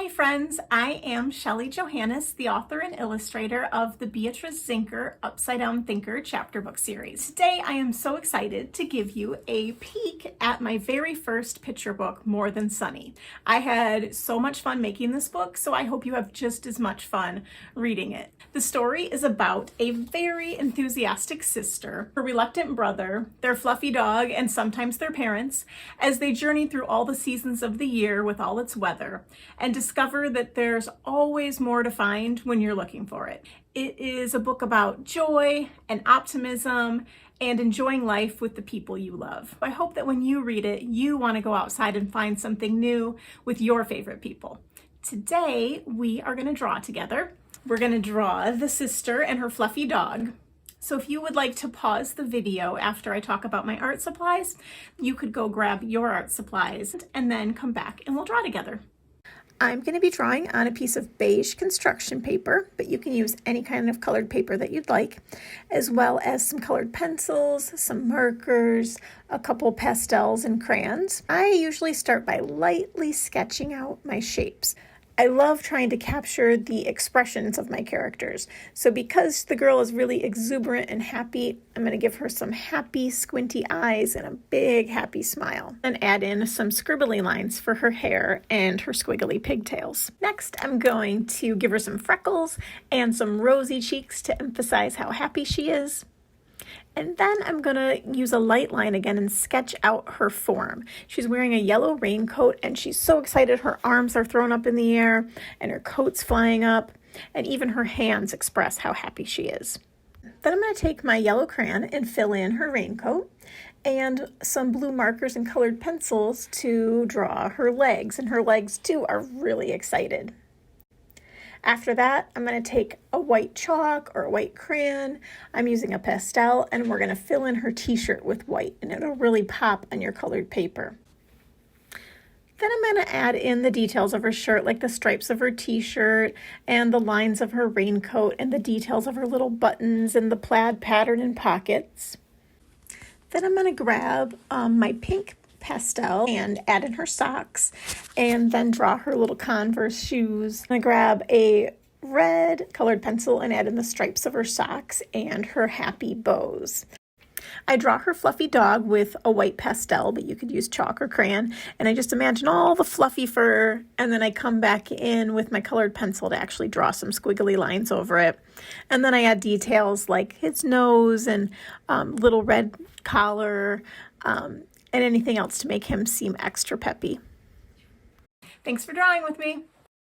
Hi friends, I am Shelley Johannes, the author and illustrator of the Beatrice Zinker Upside Down Thinker chapter book series. Today I am so excited to give you a peek at my very first picture book, More Than Sunny. I had so much fun making this book, so I hope you have just as much fun reading it. The story is about a very enthusiastic sister, her reluctant brother, their fluffy dog, and sometimes their parents, as they journey through all the seasons of the year with all its weather, and discover that there's always more to find when you're looking for it. It is a book about joy and optimism and enjoying life with the people you love. I hope that when you read it, you want to go outside and find something new with your favorite people. Today, we are going to draw together. We're going to draw the sister and her fluffy dog. So if you would like to pause the video after I talk about my art supplies, you could go grab your art supplies and then come back and we'll draw together. I'm going to be drawing on a piece of beige construction paper, but you can use any kind of colored paper that you'd like, as well as some colored pencils, some markers, a couple pastels and crayons. I usually start by lightly sketching out my shapes. I love trying to capture the expressions of my characters. So because the girl is really exuberant and happy, I'm going to give her some happy squinty eyes and a big happy smile. And add in some scribbly lines for her hair and her squiggly pigtails. Next, I'm going to give her some freckles and some rosy cheeks to emphasize how happy she is. And then I'm going to use a light line again and sketch out her form. She's wearing a yellow raincoat and she's so excited. Her arms are thrown up in the air and her coat's flying up, and even her hands express how happy she is. Then I'm going to take my yellow crayon and fill in her raincoat and some blue markers and colored pencils to draw her legs. And her legs too are really excited. After that, I'm going to take a white chalk or a white crayon. I'm using a pastel, and we're going to fill in her t-shirt with white, and it'll really pop on your colored paper. Then I'm going to add in the details of her shirt, like the stripes of her t-shirt and the lines of her raincoat and the details of her little buttons and the plaid pattern and pockets. Then I'm going to grab my pink pastel and add in her socks, and then draw her little Converse shoes. I'm going to grab a red colored pencil and add in the stripes of her socks and her happy bows. I draw her fluffy dog with a white pastel, but you could use chalk or crayon, and I just imagine all the fluffy fur, and then I come back in with my colored pencil to actually draw some squiggly lines over it. And then I add details like his nose and little red collar, and anything else to make him seem extra peppy. Thanks for drawing with me.